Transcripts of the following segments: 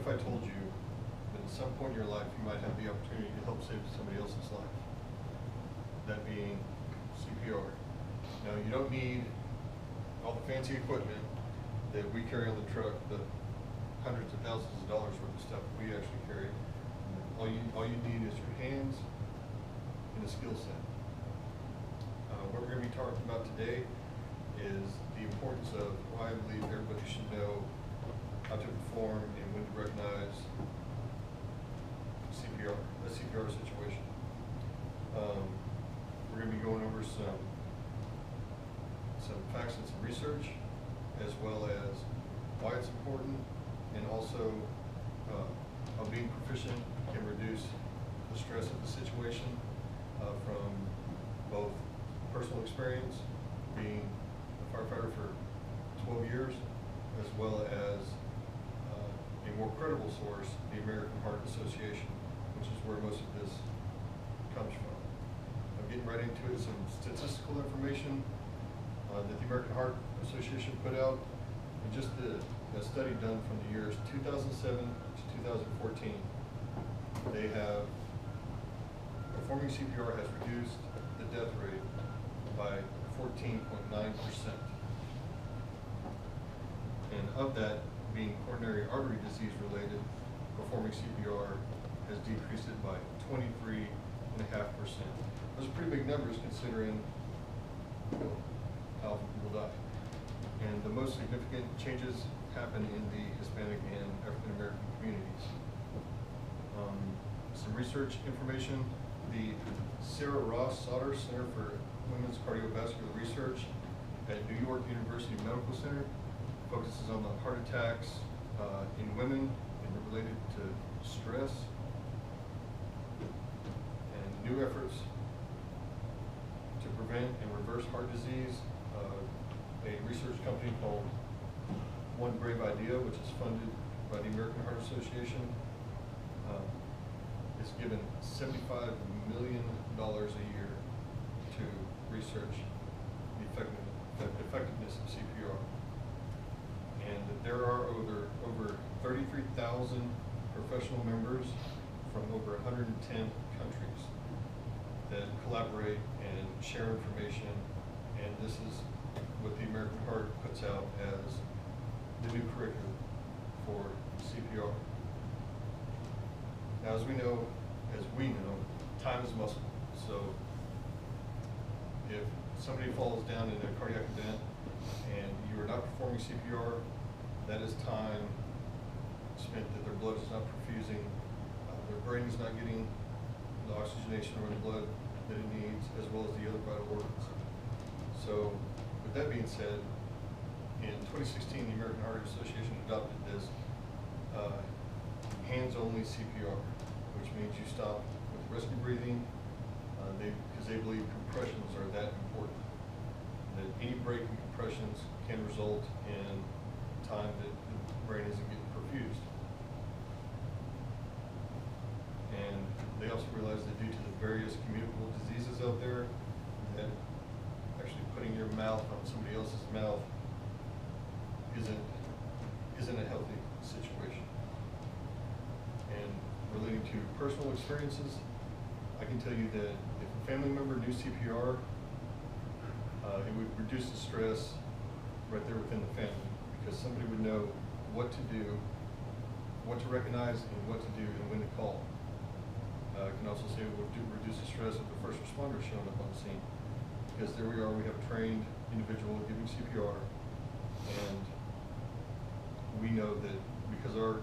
if I told you that at some point in your life you might have the opportunity to help save somebody else's life? That being CPR. Now, you don't need all the fancy equipment that we carry on the truck, the hundreds of thousands of dollars worth of stuff we actually carry. All you need is your hands and a skill set. What we're going to be talking about today is the importance of why I believe everybody should know how to perform and when to recognize CPR, a CPR situation. We're going to be going over some facts and some research, as well as why it's important, and also how being proficient can reduce the stress of the situation from both personal experience, being a firefighter for 12 years, as well as a more credible source, the American Heart Association, which is where most of this comes from. I'm getting right into it. Some statistical information that the American Heart Association put out, and just a study done from the years 2007 to 2014. They have performing CPR has reduced the death rate by 14.9%. And of that, being coronary artery disease related, performing CPR has decreased it by 23.5%. Those are pretty big numbers considering how often people die. And the most significant changes happen in the Hispanic and African American communities. Some research information. The Sarah Ross Sauter Center for Women's Cardiovascular Research at New York University Medical Center focuses on the heart attacks in women and related to stress, and new efforts to prevent and reverse heart disease. A research company called One Brave Idea, which is funded by the American Heart Association, is given $75 million a year to research the effectiveness of CPR. And there are over 33,000 professional members from over 110 countries that collaborate and share information, and this is what the American Heart puts out as the new curriculum for CPR. Now, as we know, time is muscle. So if somebody falls down in a cardiac event and you are not performing CPR, that is time spent that their blood is not perfusing, their brain is not getting the oxygenation or the blood that it needs, as well as the other vital organs. So with that being said, in 2016, the American Heart Association adopted this hands-only CPR, which means you stop with rescue breathing, because they believe compressions are that important. That any break in compressions can result in time that the brain isn't getting perfused. And they also realize that due to the various communicable diseases out there, that actually putting your mouth on somebody else's mouth isn't a healthy situation. And relating to personal experiences, I can tell you that if a family member knew CPR, it would reduce the stress right there within the family, because somebody would know what to do, what to recognize, and what to do, and when to call. I can also say it would reduce the stress of the first responders showing up on the scene, because there we are, we have a trained individual giving CPR, and we know that because our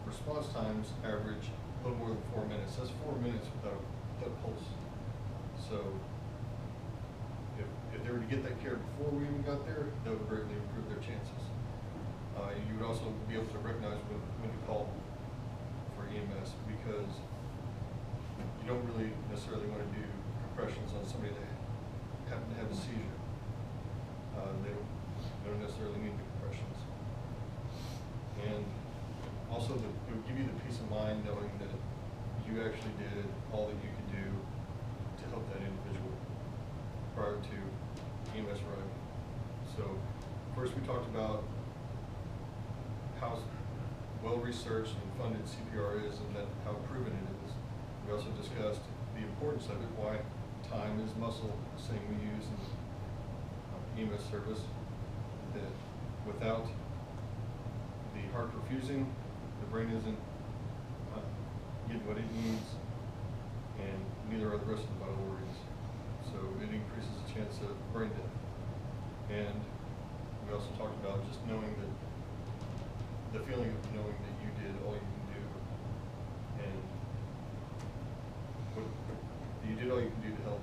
response times average a little more than 4 minutes. That's 4 minutes without a pulse. So if they were to get that care before we even got there, that would greatly improve their chances. You would also be able to recognize when to call for EMS, because you don't really necessarily want to do compressions on somebody that happen to have a seizure. They don't necessarily need the compressions. And also, it would give you the peace of mind knowing that you actually did all that you could do to help that individual prior to EMS arriving. So first we talked about how well-researched and funded CPR is and that how proven it is. We also discussed the importance of it, why time is muscle, the saying we use in EMS service, that without the heart perfusing, the brain isn't getting what it needs, and neither are the rest of the vital organs. So it increases the chance of brain death. And we also talked about just knowing that, the feeling of knowing that you did all you can do, and what you did all you can do to help